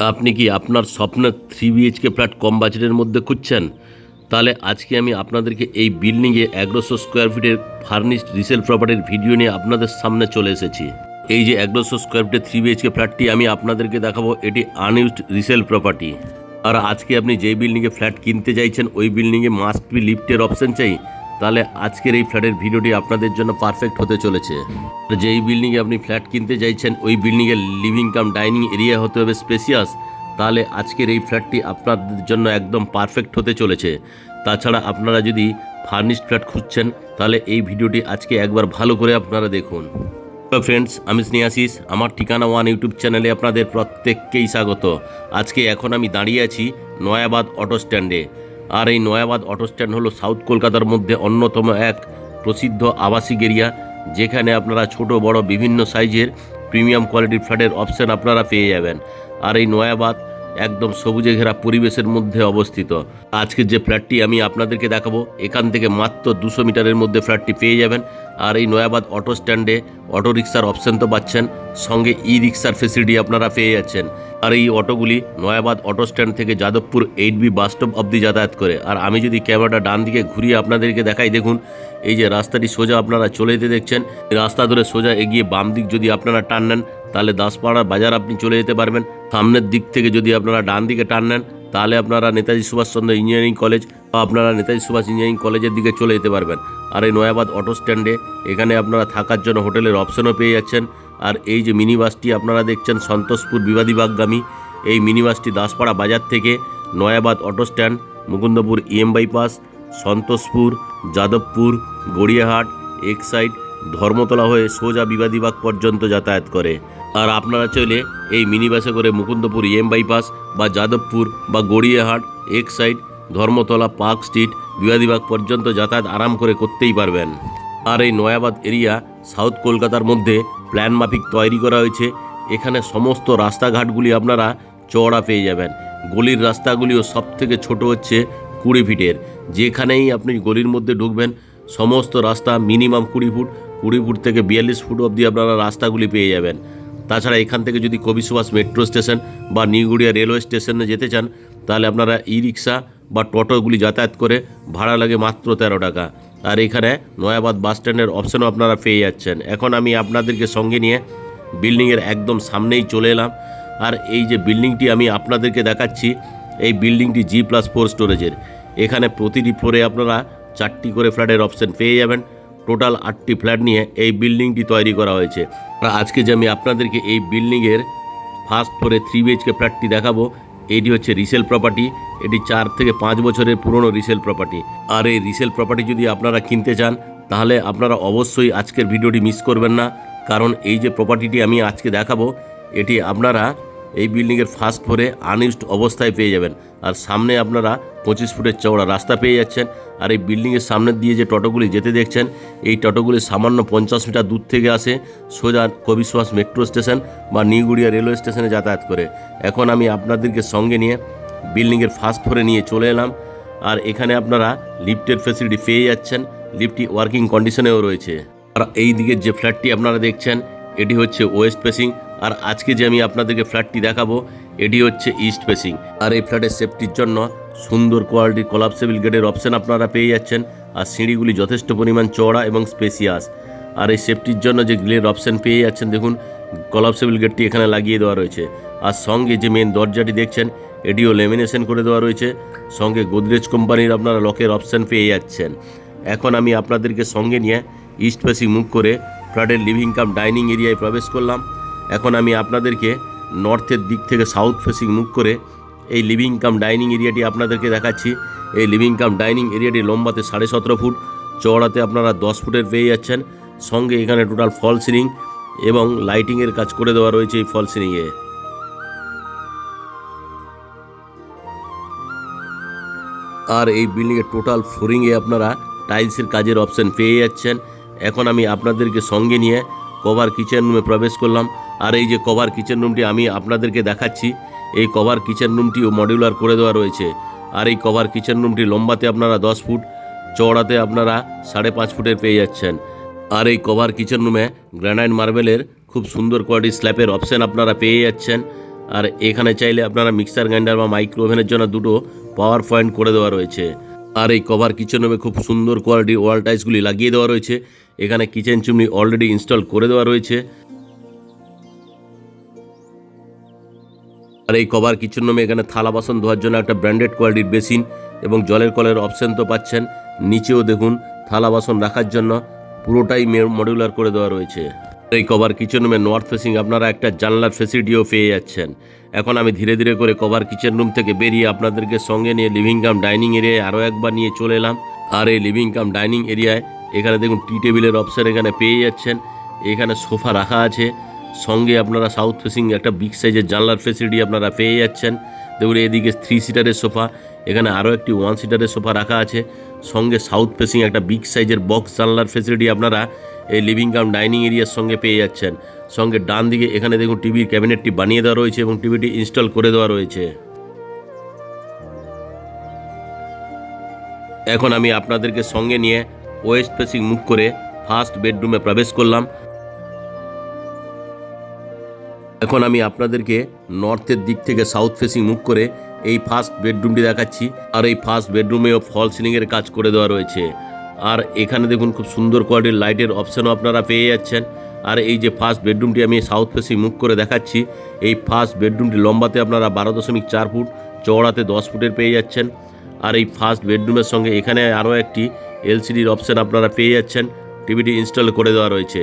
আপনি কি আপনার স্বপ্নের 3 BHK ফ্ল্যাট কম বাজেটের মধ্যে খুঁজছেন? তাহলে আজকে আমি আপনাদেরকে এই বিল্ডিংয়ে 1100 স্কোয়ার ফিটের ফার্নিশড রিসেল প্রপার্টির ভিডিও নিয়ে আপনাদের সামনে চলে এসেছি। এই যে 1100 স্কোয়ার ফিটের 3 BHK ফ্ল্যাটটি আমি আপনাদেরকে দেখাবো, এটি আনইউজড রিসেল প্রপার্টি। আর আজকে আপনি যেই বিল্ডিংয়ে ফ্ল্যাট কিনতে চাইছেন ওই বিল্ডিংয়ে মাস্ট বি লিফটের অপশন চাই, তাহলে আজকের এই ফ্ল্যাটের ভিডিওটি আপনাদের জন্য পারফেক্ট হতে চলেছে। যেই বিল্ডিংয়ে আপনি ফ্ল্যাট কিনতে চাইছেন ওই বিল্ডিংয়ের লিভিং কাম ডাইনিং এরিয়া হতে হবে স্পেসিয়াস, তাহলে আজকের এই ফ্ল্যাটটি আপনাদের জন্য একদম পারফেক্ট হতে চলেছে। তাছাড়া আপনারা যদি ফার্নিশড ফ্ল্যাট খুঁজছেন তাহলে এই ভিডিওটি আজকে একবার ভালো করে আপনারা দেখুন। হ্যালো ফ্রেন্ডস, আমি স্নেহাশিস। আমার ঠিকানা ওয়ান ইউটিউব চ্যানেলে আপনাদের প্রত্যেককেই স্বাগত। এখন আমি দাঁড়িয়ে আছি নয়াবাদ অটো স্ট্যান্ডে। আর এই নয়াবাদ অটো স্ট্যান্ড হলো সাউথ কলকাতার মধ্যে অন্যতম এক প্রসিদ্ধ আবাসিক এরিয়া, যেখানে আপনারা ছোট বড় বিভিন্ন সাইজের প্রিমিয়াম কোয়ালিটির ফ্ল্যাটের অপশান আপনারা পেয়ে যাবেন। আর এই নয়াবাদ একদম সবুজে ঘেরা পরিবেশের মধ্যে অবস্থিত। আজকের যে ফ্ল্যাটটি আমি আপনাদেরকে দেখাবো, এখান থেকে মাত্র 200 মিটারের মধ্যে ফ্ল্যাটটি পেয়ে যাবেন। আর এই নয়াবাদ অটো স্ট্যান্ডে অটো রিক্সার অপশান তো পাচ্ছেন, সঙ্গে ই রিক্সার ফেসিলিটি আপনারা পেয়ে যাচ্ছেন। আর এই অটোগুলি নয়াবাদ অটো স্ট্যান্ড থেকে যাদবপুর 8B বাস স্টপ অবধি যাতায়াত করে। আর আমি যদি ক্যামেরাটা ডান দিকে ঘুরিয়ে আপনাদেরকে দেখাই, দেখুন এই যে রাস্তাটি সোজা আপনারা চলে যেতে দেখছেন, রাস্তা ধরে সোজা এগিয়ে বাম দিক যদি আপনারা টার্ন নেন তাহলে দাসপাড়ার বাজার আপনি চলে যেতে পারবেন। সামনের দিক থেকে যদি আপনারা ডান দিকে টার্ন নেন তাহলে আপনারা নেতাজি সুভাষচন্দ্র ইঞ্জিনিয়ারিং কলেজ বা আপনারা নেতাজি সুভাষ ইঞ্জিনিয়ারিং কলেজের দিকে চলে যেতে পারবেন। আর এই নয়াবাদ অটো স্ট্যান্ডে এখানে আপনারা থাকার জন্য হোটেলের অপশনও পেয়ে যাচ্ছেন। আর এই যে মিনি বাসটি আপনারা দেখছেন সন্তোষপুর বিবাদীবাগগামী, এই মিনি বাসটি দাসপাড়া বাজার থেকে Nayabad auto stand, Mukundapur EM bypass, Santoshpur, Jadavpur, Gariahat, Exide, Dharmatala হয়ে সোজা বিবাদীবাগ পর্যন্ত যাতায়াত করে। আর আপনারা চাইলে এই মিনি বাসে করে মুকুন্দপুর EM বাইপাস বা যাদবপুর বা Gariahat, Exide, Dharmatala, park street, Bibadibag পর্যন্ত যাতায়াত আরাম করে করতেই পারবেন। আর এই নয়াবাদ এরিয়া সাউথ কলকাতার মধ্যে প্ল্যান মাফিক তৈরি করা হয়েছে। এখানে সমস্ত রাস্তাঘাটগুলি আপনারা চওড়া পেয়ে যাবেন। গলির রাস্তাগুলিও সব থেকে ছোটো হচ্ছে 20 ফিটের। যেখানেই আপনি গলির মধ্যে ঢুকবেন সমস্ত রাস্তা মিনিমাম 20 ফুট থেকে 42 ফুট অবধি আপনারা রাস্তাগুলি পেয়ে যাবেন। তাছাড়া এখান থেকে যদি কবি সুভাষ মেট্রো স্টেশন বা নিউগড়িয়া রেলওয়ে স্টেশনে যেতে চান তাহলে আপনারা ই রিক্সা বা টোটোগুলি যাতায়াত করে ভাড়া লাগে মাত্র 13 টাকা। আর এখানে নয়াবাদ বাস স্ট্যান্ডের অপশানও আপনারা পেয়ে যাচ্ছেন। এখন আমি আপনাদেরকে সঙ্গে নিয়ে বিল্ডিংয়ের একদম সামনেই চলে এলাম। আর এই যে বিল্ডিংটি আমি আপনাদেরকে দেখাচ্ছি, এই বিল্ডিংটি G+4 স্টোরেজের। এখানে প্রতিটি ফ্লোরে আপনারা 4টি করে ফ্ল্যাটের অপশান পেয়ে যাবেন। টোটাল 8টি ফ্ল্যাট নিয়ে এই বিল্ডিংটি তৈরি করা হয়েছে। আর আজকে যে আমি আপনাদেরকে এই বিল্ডিংয়ের ফার্স্ট ফ্লোরে 3 BHK ফ্ল্যাটটি দেখাবো, এটি হচ্ছে রিসেল প্রপার্টি। এটি 4 থেকে 5 বছরের পুরনো রিসেল প্রপার্টি। আর এই রিসেল প্রপার্টি যদি আপনারা কিনতে চান তাহলে আপনারা অবশ্যই আজকের ভিডিওটি মিস করবেন না, কারণ এই যে প্রপার্টিটি আমি আজকে দেখাবো এটি আপনারা এই বিল্ডিংয়ের ফার্স্ট ফ্লোরে আনইউজড অবস্থায় পেয়ে যাবেন। আর সামনে আপনারা 25 ফুটের চওড়া রাস্তা পেয়ে যাচ্ছেন। আর এই বিল্ডিংয়ের সামনের দিয়ে যে টোটোগুলি যেতে দেখছেন, এই টোটোগুলি সামান্য 50 মিটার দূর থেকে আসে সোজা কবি সুভাষ মেট্রো স্টেশন বা নিউগড়িয়া রেলওয়ে স্টেশনে যাতায়াত করে। এখন আমি আপনাদেরকে সঙ্গে নিয়ে বিল্ডিংয়ের ফার্স্ট ফ্লোরে নিয়ে চলে এলাম। আর এখানে আপনারা লিফটের ফেসিলিটি পেয়ে যাচ্ছেন, লিফটটি ওয়ার্কিং কন্ডিশনেও রয়েছে। আর এই দিকের যে ফ্ল্যাটটি আপনারা দেখছেন এটি হচ্ছে ওয়েস্ট ফেসিং। আর আজকে যে আমি আপনাদেরকে ফ্ল্যাটটি দেখাবো এটি হচ্ছে ইস্ট ফেসিং। আর এই ফ্ল্যাটের সেফটির জন্য সুন্দর কোয়ালিটির কোলাপসেবল গেটের অপশান আপনারা পেয়ে যাচ্ছেন। আর সিঁড়িগুলি যথেষ্ট পরিমাণ চওড়া এবং স্পেসিয়াস। আর এই সেফটির জন্য যে গ্রিলের অপশান পেয়ে যাচ্ছেন, দেখুন কোলাপসেবল গেটটি এখানে লাগিয়ে দেওয়া রয়েছে। আর সঙ্গে যে মেন দরজাটি দেখছেন এটিও লেমিনেশন করে দেওয়া রয়েছে। সঙ্গে গোদরেজ কোম্পানির আপনারা লকের অপশান পেয়ে যাচ্ছেন। এখন আমি আপনাদেরকে সঙ্গে নিয়ে ইস্ট ফেসিং মুভ করে ফ্ল্যাটের লিভিং কাম ডাইনিং এরিয়ায় প্রবেশ করলাম। এখন আমি আপনাদেরকে নর্থের দিক থেকে সাউথ ফেসিং মুভ করে এই লিভিং কাম ডাইনিং এরিয়াটি আপনাদেরকে দেখাচ্ছি। এই লিভিং কাম ডাইনিং এরিয়াটি লম্বাতে 17.5 ফুট, চওড়াতে আপনারা 10 ফুটের পেয়ে যাচ্ছেন। সঙ্গে এখানে টোটাল ফল সিলিং এবং লাইটিংয়ের কাজ করে দেওয়া রয়েছে এই ফল সিলিংয়ে। আর এই বিল্ডিংয়ের টোটাল ফ্লোরিংয়ে আপনারা টাইলসের কাজের অপশান পেয়ে যাচ্ছেন। এখন আমি আপনাদেরকে সঙ্গে নিয়ে কভার কিচেন রুমে প্রবেশ করলাম। আর এই যে কভার কিচেন রুমটি আমি আপনাদেরকে দেখাচ্ছি, এই কভার কিচেন রুমটিও মডিউলার করে দেওয়া রয়েছে। আর এই কভার কিচেন রুমটি লম্বাতে আপনারা 10 ফুট, চওড়াতে আপনারা 5.5 ফুটের পেয়ে যাচ্ছেন। আর এই কভার কিচেন রুমে গ্রানাইট মার্বেলের খুব সুন্দর কোয়ালিটির স্ল্যাবের অপশান আপনারা পেয়ে যাচ্ছেন। আর এখানে চাইলে আপনারা মিক্সার গ্রাইন্ডার বা মাইক্রো ওভেনের জন্য দুটো পাওয়ার পয়েন্ট করে দেওয়া রয়েছে। আর এই কভার কিচেন রুমে খুব সুন্দর কোয়ালিটির ওয়াল টাইলসগুলি লাগিয়ে দেওয়া রয়েছে। এখানে কিচেন চিমনি অলরেডি ইনস্টল করে দেওয়া রয়েছে। আর এই কভার কিচেন রুমে এখানে থালা বাসন ধোয়ার জন্য একটা ব্র্যান্ডেড কোয়ালিটির বেসিন এবং জলের কলের অপশন তো পাচ্ছেন। নিচেও দেখুন থালা বাসন রাখার জন্য পুরোটাই মডিউলার করে দেওয়া রয়েছে। এই কভার কিচেন রুমে নর্থ ফেসিং আপনারা একটা জানলার ফেসিলিটিও পেয়ে যাচ্ছেন। এখন আমি ধীরে ধীরে করে কভার কিচেন রুম থেকে বেরিয়ে আপনাদেরকে সঙ্গে নিয়ে লিভিং কাম ডাইনিং এরিয়ায় আরও একবার নিয়ে চলে এলাম। আর এই লিভিং কাম ডাইনিং এরিয়ায় এখানে দেখুন টি টেবিলের অপশন এখানে পেয়ে যাচ্ছেন। এখানে সোফা রাখা আছে, সঙ্গে আপনারা সাউথ ফেসিং একটা বিগ সাইজের জানলার ফেসিলিটি আপনারা পেয়ে যাচ্ছেন। দেখুন এদিকে 3 সিটারের সোফা, এখানে আরও একটি 1 সিটারের সোফা রাখা আছে, সঙ্গে সাউথ ফেসিং একটা বিগ সাইজের বক্স জানলার ফেসিলিটি আপনারা এই লিভিং কাম ডাইনিং এরিয়ার সঙ্গে পেয়ে যাচ্ছেন। সঙ্গে ডান দিকে এখানে দেখুন টিভির ক্যাবিনেটটি বানিয়ে দেওয়া রয়েছে এবং টিভিটি ইনস্টল করে দেওয়া রয়েছে। এখন আমি আপনাদেরকে সঙ্গে নিয়ে ওয়েস্ট ফেসিং মুখ করে ফার্স্ট বেডরুমে প্রবেশ করলাম। এখন আমি আপনাদেরকে নর্থের দিক থেকে সাউথ ফেসিং মুখ করে এই ফার্স্ট বেডরুমটি দেখাচ্ছি। আর এই ফার্স্ট বেডরুমেও ফল সিলিংয়ের কাজ করে দেওয়া রয়েছে। আর এখানে দেখুন খুব সুন্দর কোয়ালিটির লাইটের অপশানও আপনারা পেয়ে যাচ্ছেন। আর এই যে ফার্স্ট বেডরুমটি আমি সাউথ ফেসিং মুখ করে দেখাচ্ছি, এই ফার্স্ট বেডরুমটি লম্বাতে আপনারা 12.4 ফুট, চওড়াতে 10 ফুটের পেয়ে যাচ্ছেন। আর এই ফার্স্ট বেডরুমের সঙ্গে এখানে আরও একটি এলসিডির অপশান আপনারা পেয়ে যাচ্ছেন, টিভিটি ইনস্টল করে দেওয়া রয়েছে।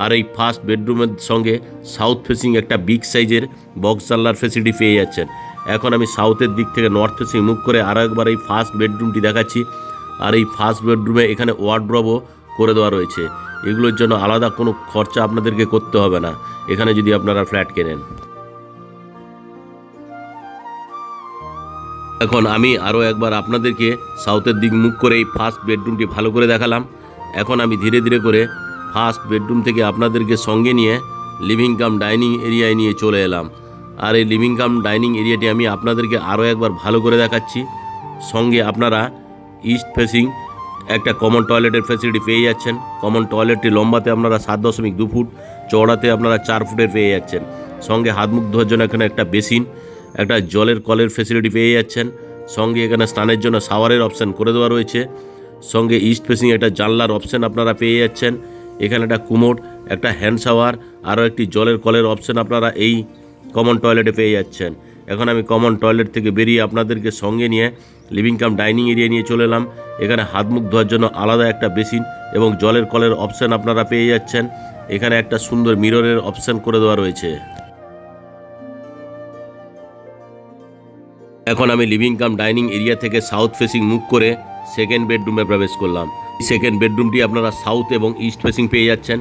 আর এই ফার্স্ট বেডরুমের সঙ্গে সাউথ ফেসিং একটা বিগ সাইজের বক্স জানলার ফেসিলিটি পেয়ে যাচ্ছেন। এখন আমি সাউথের দিক থেকে নর্থ ফেসিং মুখ করে আরও একবার এই ফার্স্ট বেডরুমটি দেখাচ্ছি। আর এই ফার্স্ট বেডরুমে এখানে ওয়ার্ড্রবও করে দেওয়া রয়েছে। এগুলোর জন্য আলাদা কোনো খরচা আপনাদেরকে করতে হবে না এখানে যদি আপনারা ফ্ল্যাট কেনেন। এখন আমি আরও একবার আপনাদেরকে সাউথের দিক মুখ করে এই ফার্স্ট বেডরুমটি ভালো করে দেখালাম। এখন আমি ধীরে ধীরে করে ফার্স্ট বেডরুম থেকে আপনাদেরকে সঙ্গে নিয়ে লিভিং কাম ডাইনিং এরিয়ায় নিয়ে চলে এলাম। আর এই লিভিং কাম ডাইনিং এরিয়াটি আমি আপনাদেরকে আরও একবার ভালো করে দেখাচ্ছি। সঙ্গে আপনারা ইস্ট ফেসিং একটা কমন টয়লেটের ফেসিলিটি পেয়ে যাচ্ছেন। কমন টয়লেটটি লম্বাতে আপনারা 7.2 ফুট, চওড়াতে আপনারা 4 ফুটের পেয়ে যাচ্ছেন। সঙ্গে হাত মুখ ধোয়ার জন্য এখানে একটা বেসিন, একটা জলের কলের ফেসিলিটি পেয়ে যাচ্ছেন। সঙ্গে এখানে স্নানের জন্য শাওয়ারের অপশান করে দেওয়া রয়েছে। সঙ্গে ইস্ট ফেসিং একটা জানলার অপশান আপনারা পেয়ে যাচ্ছেন। এখানে একটা কুমোড, একটা হ্যান্ড শাওয়ার, আরও একটি জলের কলের অপশান আপনারা এই কমন টয়লেটে পেয়ে যাচ্ছেন। এখন আমি কমন টয়লেট থেকে বেরিয়ে আপনাদেরকে সঙ্গে নিয়ে লিভিং কাম ডাইনিং এরিয়া নিয়ে চলে এলাম। এখানে হাত মুখ ধোয়ার জন্য আলাদা একটা বেসিন এবং জলের কলের অপশান আপনারা পেয়ে যাচ্ছেন। এখানে একটা সুন্দর মিররের অপশান করে দেওয়া রয়েছে। এখন আমি লিভিং কাম ডাইনিং এরিয়া থেকে সাউথ ফেসিং মুখ করে সেকেন্ড বেডরুমে প্রবেশ করলাম। সেকেন্ড বেডরুমটি আপনারা সাউথ এবং ইস্ট ফেসিং পেয়ে যাচ্ছেন।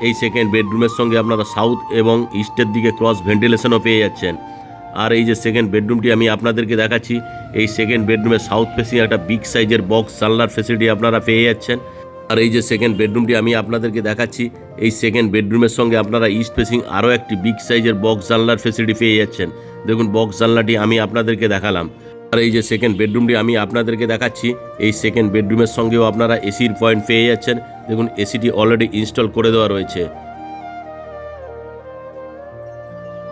এই সেকেন্ড বেডরুমের সঙ্গে আপনারা সাউথ এবং ইস্টের দিকে ক্রস ভেন্টিলেশনও পেয়ে যাচ্ছেন। আর এই যে সেকেন্ড বেডরুমটি আমি আপনাদেরকে দেখাচ্ছি, এই সেকেন্ড বেডরুমে সাউথ ফেসিং একটা বিগ সাইজের বক্স জানলার ফেসিলিটি আপনারা পেয়ে যাচ্ছেন। আর এই যে সেকেন্ড বেডরুমটি আমি আপনাদেরকে দেখাচ্ছি, এই সেকেন্ড বেডরুমের সঙ্গে আপনারা ইস্ট ফেসিং আরও একটি বিগ সাইজের বক্স জানলার ফেসিলিটি পেয়ে যাচ্ছেন। দেখুন বক্স জানলাটি আমি আপনাদেরকে দেখালাম। আর এই যে সেকেন্ড বেডরুমটি আমি আপনাদেরকে দেখাচ্ছি, এই সেকেন্ড বেডরুমের সঙ্গেও আপনারা এসির পয়েন্ট পেয়ে যাচ্ছেন। দেখুন এসিটি অলরেডি ইনস্টল করে দেওয়া রয়েছে।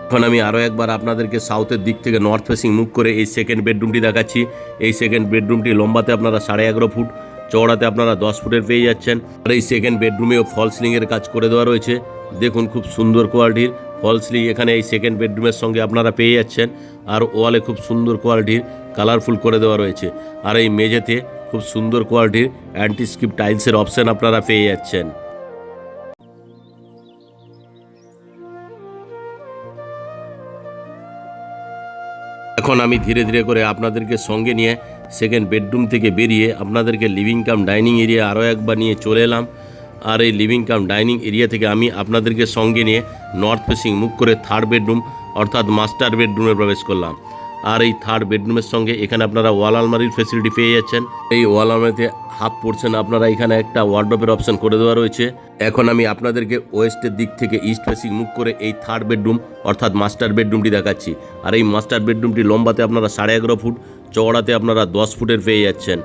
এখন আমি আরও একবার আপনাদেরকে সাউথের দিক থেকে নর্থ ফেসিং মুখ করে এই সেকেন্ড বেডরুমটি দেখাচ্ছি। এই সেকেন্ড বেডরুমটি লম্বাতে আপনারা 11.5 ফুট, চওড়াতে আপনারা 10 ফুটের পেয়ে যাচ্ছেন। আর এই সেকেন্ড বেডরুমেও ফল সিলিংয়ের কাজ করে দেওয়া রয়েছে। দেখুন খুব সুন্দর কোয়ালিটির ফল সিলিং এখানে এই সেকেন্ড বেডরুমের সঙ্গে আপনারা পেয়ে যাচ্ছেন। আর ওয়ালে খুব সুন্দর কোয়ালিটির কালারফুল করে দেওয়া রয়েছে। আর এই মেঝেতে খুব সুন্দর কোয়ালিটির অ্যান্টি স্কিপ টাইলসের অপশান আপনারা পেয়ে যাচ্ছেন। এখন আমি ধীরে ধীরে করে আপনাদেরকে সঙ্গে নিয়ে সেকেন্ড বেডরুম থেকে বেরিয়ে আপনাদেরকে লিভিং কাম ডাইনিং এরিয়া আরও একবার নিয়ে চলে এলাম। আর এই লিভিং কাম ডাইনিং এরিয়া থেকে আমি আপনাদেরকে সঙ্গে নিয়ে নর্থ ফেসিং মুখ করে থার্ড বেডরুম অর্থাৎ মাস্টার বেডরুমে প্রবেশ করলাম। আর এই থার্ড বেডরুমের সঙ্গে এখানে আপনারা ওয়াল আলমারির ফেসিলিটি পেয়ে যাচ্ছেন। এই ওয়াল আলমারিতে হাফ পোর্শন আপনারা এখানে একটা ওয়ার্ডরোবের অপশন করে দেওয়া রয়েছে। এখন আমি আপনাদেরকে ওয়েস্টের দিক থেকে ইস্ট ফেসিং মুখ করে এই থার্ড বেডরুম অর্থাৎ মাস্টার বেডরুমটি দেখাচ্ছি। আর এই মাস্টার বেডরুমটি লম্বাতে আপনারা 11.5 ফুট, চওড়াতে আপনারা 10 ফুটের পেয়ে যাচ্ছেন।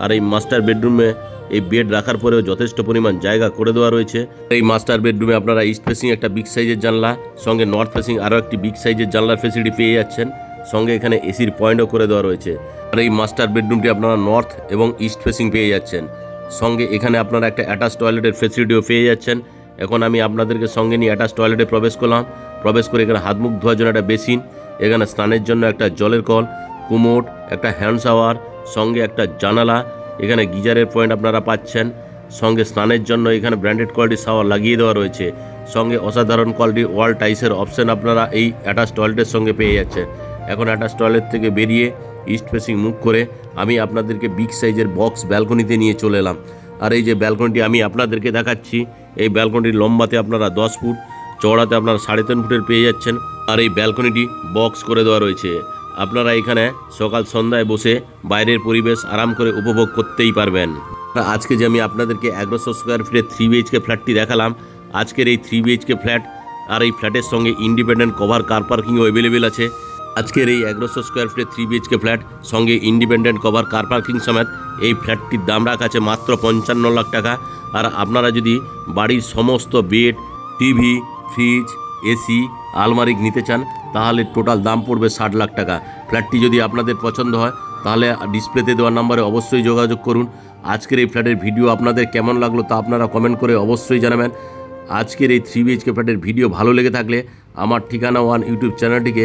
আর এই মাস্টার বেডরুমে এই বেড রাখার পরেও যথেষ্ট পরিমাণ জায়গা করে দেওয়া রয়েছে। এই মাস্টার বেডরুমে আপনারা ইস্ট ফেসিং একটা বিগ সাইজের জানলা, সঙ্গে নর্থ ফেসিং আরও একটি বিগ সাইজের জানলার ফেসিলিটি পেয়ে যাচ্ছেন। সঙ্গে এখানে এসির পয়েন্টও করে দেওয়া রয়েছে। আর এই মাস্টার বেডরুমটি আপনারা নর্থ এবং ইস্ট ফেসিং পেয়ে যাচ্ছেন। সঙ্গে এখানে আপনারা একটা অ্যাটাচ টয়লেটের ফেসিলিটিও পেয়ে যাচ্ছেন। এখন আমি আপনাদেরকে সঙ্গে নিয়ে অ্যাটাচ টয়লেটে প্রবেশ করলাম। প্রবেশ করে এখানে হাত মুখ ধোয়ার জন্য একটা বেসিন, এখানে স্নানের জন্য একটা জলের কল, কুমোড, একটা হ্যান্ড শাওয়ার, সঙ্গে একটা জানালা, এখানে গিজারের পয়েন্ট আপনারা পাচ্ছেন। সঙ্গে স্নানের জন্য এখানে ব্র্যান্ডেড কোয়ালিটির শাওয়ার লাগিয়ে দেওয়া রয়েছে। সঙ্গে অসাধারণ কোয়ালিটির ওয়াল টাইসের অপশন আপনারা এই অ্যাটাচ টয়লেটের সঙ্গে পেয়ে যাচ্ছেন। এখন অ্যাটাচ টয়লেট থেকে বেরিয়ে ইস্ট ফেসিং মুখ করে আমি আপনাদেরকে বিগ সাইজের বক্স ব্যালকনিতে নিয়ে চলে এলাম। আর এই যে ব্যালকনিটি আমি আপনাদেরকে দেখাচ্ছি, এই ব্যালকনির লম্বাতে আপনারা 10 ফুট, চওড়াতে আপনারা 3.5 ফুটের পেয়ে যাচ্ছেন। আর এই ব্যালকনিটি বক্স করে দেওয়া রয়েছে। আপনারা এখানে সকাল সন্ধ্যায় বসে বাইরের পরিবেশ আরাম করে উপভোগ করতেই পারবেন। আজকে যে আমি আপনাদেরকে 1100 স্কোয়ার ফিটের 3 BHK ফ্ল্যাটটি দেখালাম, আজকের এই 3 BHK ফ্ল্যাট আর এই ফ্ল্যাটের সঙ্গে ইন্ডিপেন্ডেন্ট কভার কার পার্কিংও অ্যাভেলেবেল আছে। আজকের এই 1100 স্কোয়ার ফিটের 3 BHK ফ্ল্যাট সঙ্গে ইন্ডিপেন্ডেন্ট কভার কার পার্কিং সমেত এই ফ্ল্যাটটির দাম রাখা আছে মাত্র 55 লাখ টাকা। আর আপনারা যদি বাড়ির সমস্ত বেড, টিভি, ফ্রিজ, এসি, আলমারি নিতে চান তাহলে টোটাল দাম পড়বে 60 লাখ টাকা। ফ্ল্যাটটি যদি আপনাদের পছন্দ হয় তাহলে ডিসপ্লেতে দেওয়া নম্বরে অবশ্যই যোগাযোগ করুন। আজকের এই ফ্ল্যাটের ভিডিও আপনাদের কেমন লাগলো তা আপনারা কমেন্ট করে অবশ্যই জানাবেন। আজকের এই 3 BHK ফ্ল্যাটের ভিডিও ভালো লেগে থাকলে আমার ঠিকানা ওয়ান ইউটিউব চ্যানেলটিকে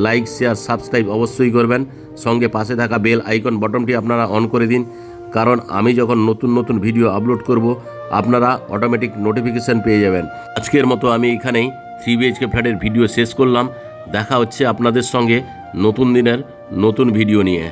লাইক, শেয়ার, সাবস্ক্রাইব অবশ্যই করবেন। সঙ্গে পাশে থাকা বেল আইকন বটনটি আপনারা অন করে দিন, কারণ আমি যখন নতুন নতুন ভিডিও আপলোড করব আপনারা অটোমেটিক নোটিফিকেশান পেয়ে যাবেন। আজকের মতো আমি এখানেই 3 BHK ফ্ল্যাটের ভিডিও শেষ করলাম। দেখা হচ্ছে আপনাদের সঙ্গে নতুন দিনের নতুন ভিডিও নিয়ে।